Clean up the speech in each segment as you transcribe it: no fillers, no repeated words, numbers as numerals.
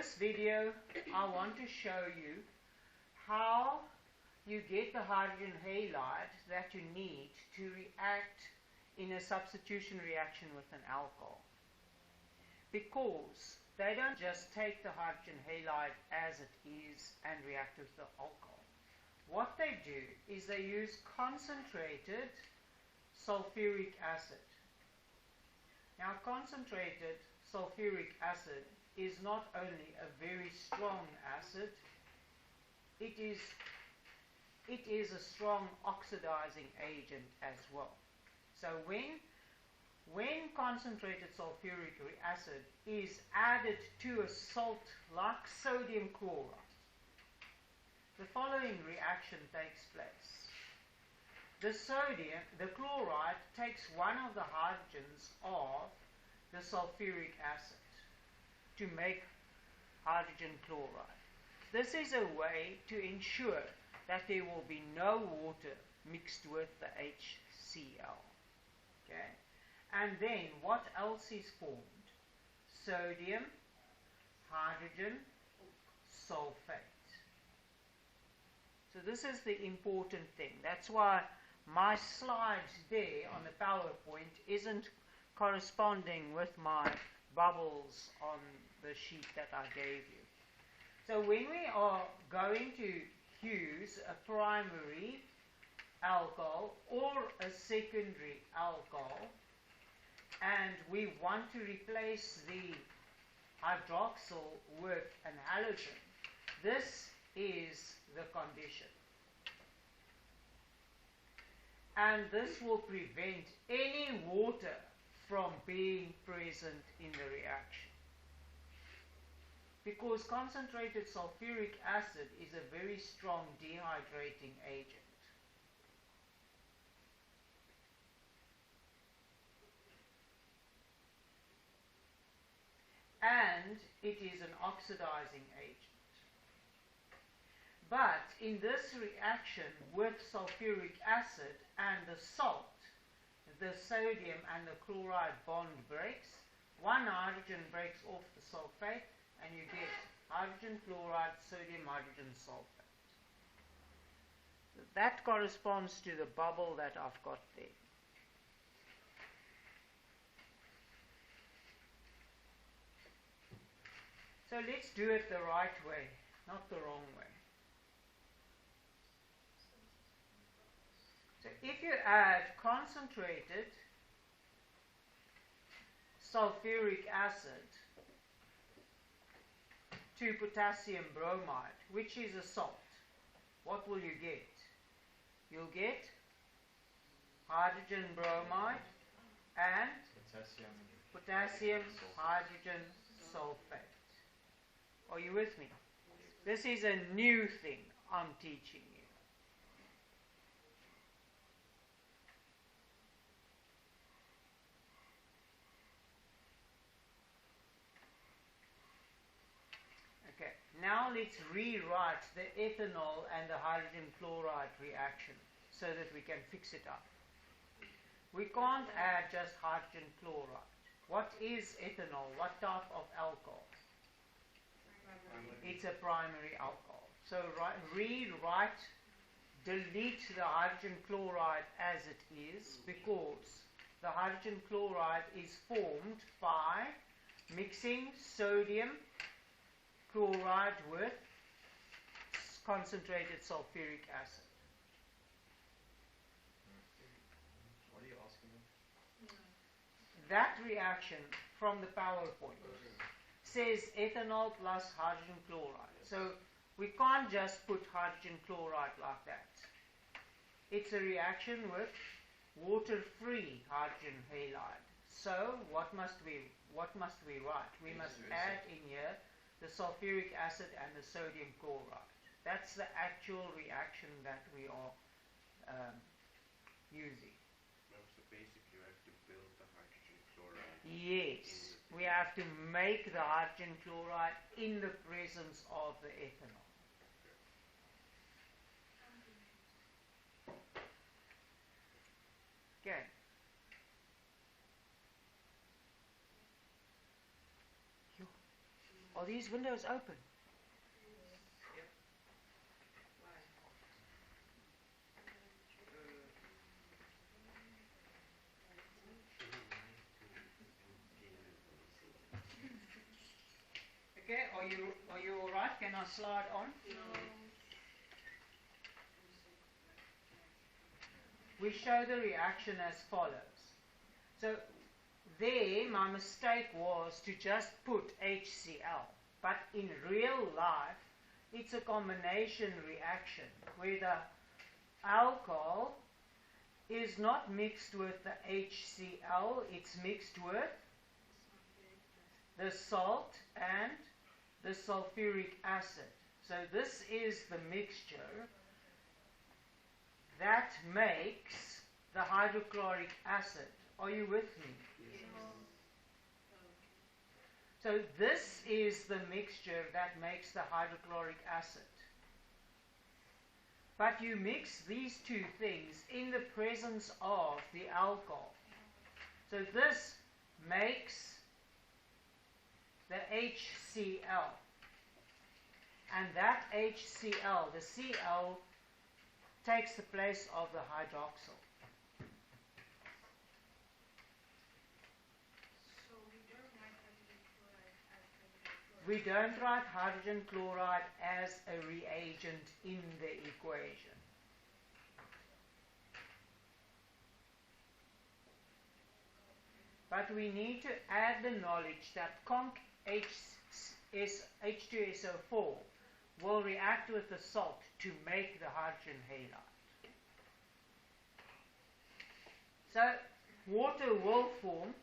this video, I want to show you how you get the hydrogen halide that you need to react in a substitution reaction with an alcohol. Because they don't just take the hydrogen halide as it is and react with the alcohol. What they do is they use concentrated sulfuric acid. Now, concentrated sulfuric acid is not only a very strong acid, it is a strong oxidizing agent as well. So when concentrated sulfuric acid is added to a salt like sodium chloride, the following reaction takes place. The chloride takes one of the hydrogens of the sulfuric acid to make hydrogen chloride. This is a way to ensure that there will be no water mixed with the HCl. Okay? And then what else is formed? Sodium, hydrogen, sulfate. So this is the important thing. That's why my slides there on the PowerPoint isn't corresponding with my bubbles on the sheet that I gave you. So when we are going to use a primary alcohol or a secondary alcohol, and we want to replace the hydroxyl with an halogen, this is the condition. And this will prevent any water from being present in the reaction. Because concentrated sulfuric acid is a very strong dehydrating agent. And it is an oxidizing agent. But in this reaction with sulfuric acid and the salt, the sodium and the chloride bond breaks. One hydrogen breaks off the sulfate and you get hydrogen chloride, sodium hydrogen sulfate. That corresponds to the bubble that I've got there. So let's do it the right way, not the wrong way. So if you add concentrated sulfuric acid to potassium bromide, which is a salt, what will you get? You'll get hydrogen bromide and potassium hydrogen sulfate. Are you with me? This is a new thing I'm teaching you. Now let's rewrite the ethanol and the hydrogen chloride reaction so that we can fix it up. We can't add just hydrogen chloride. What is ethanol? What type of alcohol? It's a primary alcohol. So rewrite, delete the hydrogen chloride as it is, because the hydrogen chloride is formed by mixing sodium chloride with concentrated sulfuric acid. What are you asking me? That reaction from the PowerPoint says ethanol plus hydrogen chloride. So we can't just put hydrogen chloride like that. It's a reaction with water-free hydrogen halide. So what must we write? We must add in here the sulfuric acid and the sodium chloride. That's the actual reaction that we are using. So basically you have to build the hydrogen chloride. Yes, we have to make the hydrogen chloride in the presence of the ethanol. Okay. Are these windows open? Okay, are you all right? Can I slide on? We show the reaction as follows. So there, my mistake was to just put HCl. But in real life, it's a combination reaction where the alcohol is not mixed with the HCl, it's mixed with the salt and the sulfuric acid. So this is the mixture that makes the hydrochloric acid. Are you with me? Yes. So this is the mixture that makes the hydrochloric acid. But you mix these two things in the presence of the alcohol. So this makes the HCl. And that HCl, the Cl, takes the place of the hydroxyl. So We don't write hydrogen chloride as a reagent in the equation. But we need to add the knowledge that conc H2SO4 will react with the salt to make the hydrogen halide. So water will form.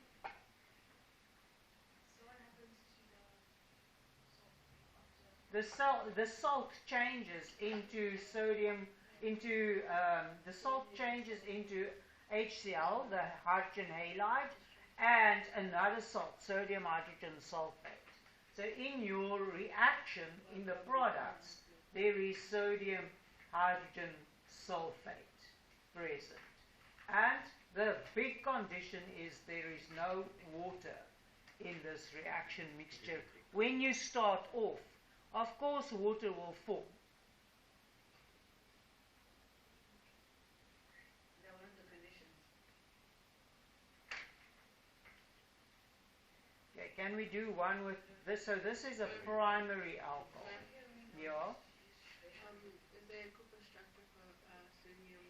So what happens to The salt changes into sodium, the salt changes into HCl, the hydrogen halide, and another salt, sodium hydrogen sulfate. So in your reaction, in the products, there is sodium hydrogen sulfate present. And the big condition is there is no water in this reaction mixture. When you start off, of course water will form. They're one of the conditions. Okay, can we do one with this? So this is a primary alcohol. Yeah. Is there a Cooper structure for sodium?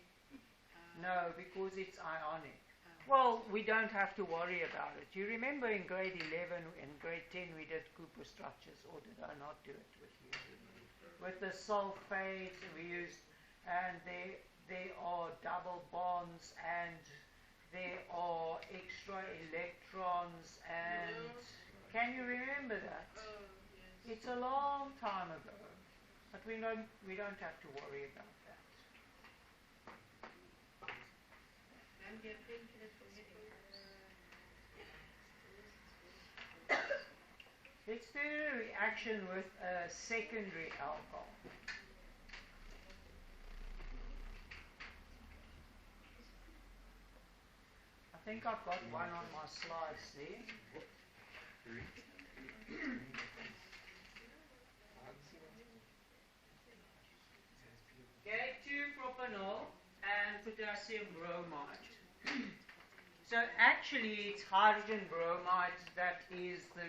No, because it's ionic. Well, we don't have to worry about it. You remember in grade 11 and grade 10 we did Cooper structures, or did I not do it with you? With the sulfate we used, and there are double bonds, and there are extra electrons, and can you remember that? Yes. It's a long time ago, but we don't have to worry about that. And they're painkillers for headache. Let's do a reaction with a secondary alcohol. I think I've got one on my slides there. Okay, 2-propanol and potassium bromide. So actually it's hydrogen bromide that is the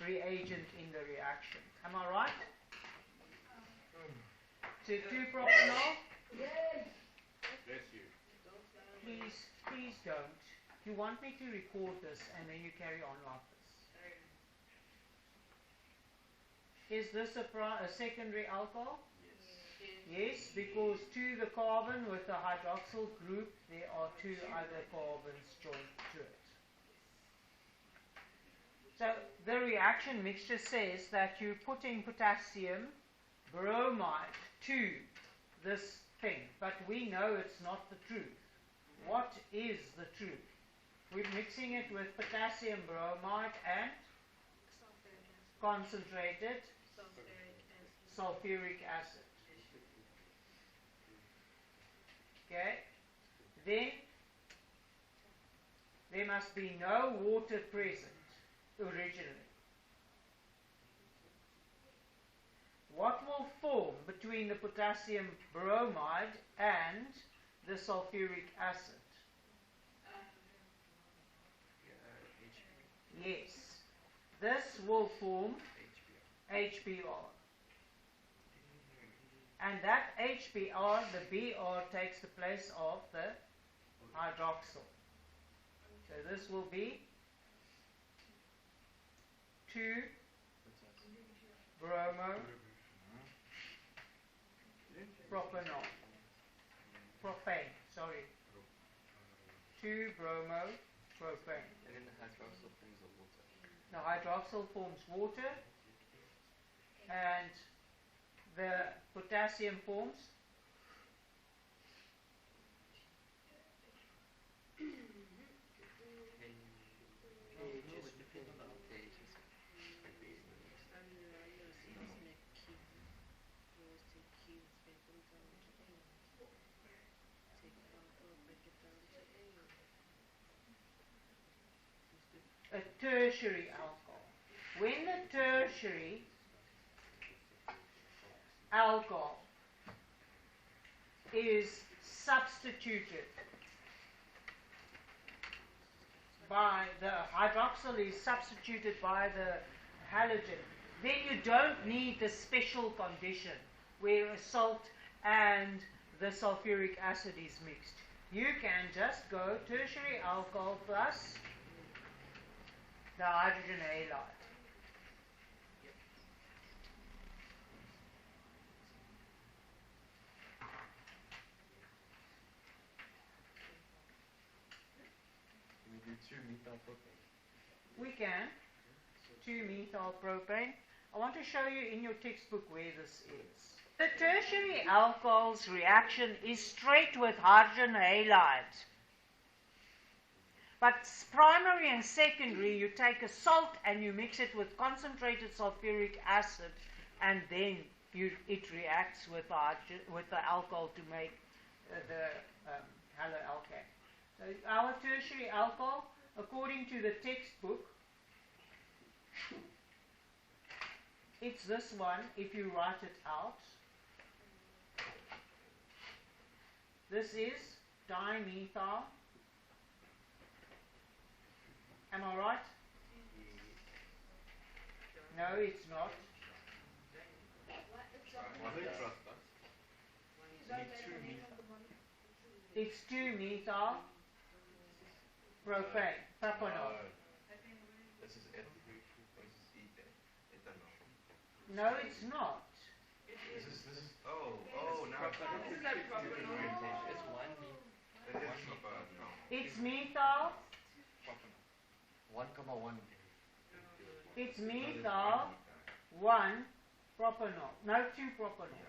reagent in the reaction. Am I right? So 2-propanol? Bless you. Please don't. You want me to record this and then you carry on like this. Is this a secondary alcohol? Yes, because to the carbon with the hydroxyl group, there are 2 other carbons joined to it. So the reaction mixture says that you're putting potassium bromide to this thing, but we know it's not the truth. What is the truth? We're mixing it with potassium bromide and concentrated sulfuric acid. Okay, then there must be no water present originally. what will form between the potassium bromide and the sulfuric acid? Yes. This will form HBr. And that HBr, the Br, takes the place of the hydroxyl. So this will be 2 bromo propanol. Propane, sorry. 2 bromo propane. And then the hydroxyl forms of water. The hydroxyl forms water, and the potassium forms a tertiary alcohol. When the tertiary alcohol is substituted by the hydroxyl is substituted by the halogen, then you don't need the special condition where a salt and the sulfuric acid is mixed. You can just go tertiary alcohol plus the hydrogen halide. Can we do 2-methyl propane? We can. 2-methyl propane. I want to show you in your textbook where this is. The tertiary alcohol's reaction is straight with hydrogen halide. But primary and secondary, you take a salt and you mix it with concentrated sulfuric acid, and then it reacts with the alcohol to make the haloalkane. So our tertiary alcohol, according to the textbook, it's this one if you write it out. This is dimethyl. Am I right? No, it's not. It's 2-methyl propane, propanol. This is ethanol. No, it's not. This is now This is like propanol. it's 1 It's methyl. 1,1. It's methyl 1 propanol. No, 2 propanol.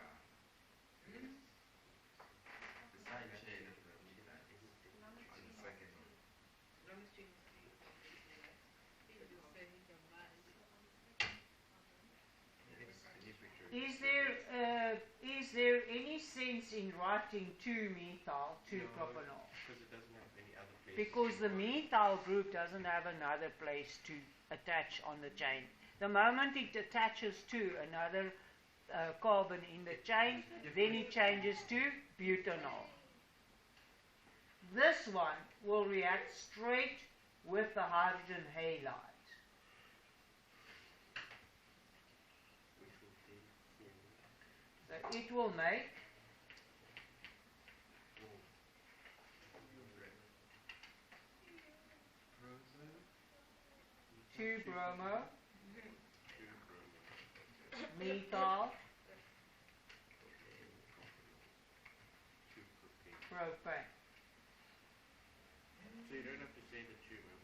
Is there any sense in writing 2-methyl 2-propanol? Because it doesn't have any other place. Because the methyl group doesn't have another place to attach on the chain. The moment it attaches to another carbon in the chain, then it changes to butanol. This one will react straight with the hydrogen halide. So it will make two bromo, methyl, propane. So you don't have to say the 2, man.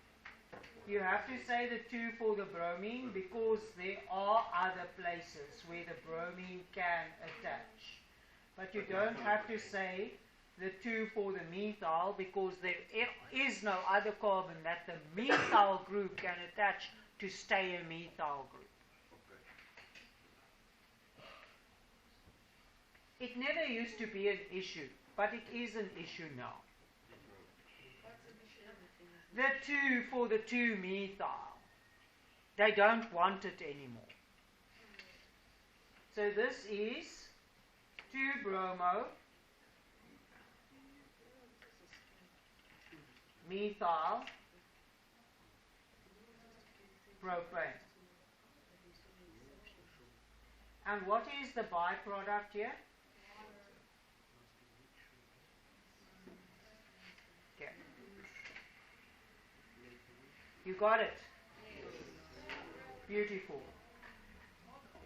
You have to say the 2 for the bromine because there are other places where the bromine can attach. But you don't have to say the 2 for the methyl because there is no other carbon that the methyl group can attach to stay a methyl group. It never used to be an issue, but it is an issue now. The 2 for the 2-methyl. They don't want it anymore. So this is 2-bromo methyl propane. And what is the byproduct here? Okay. You got it? Beautiful.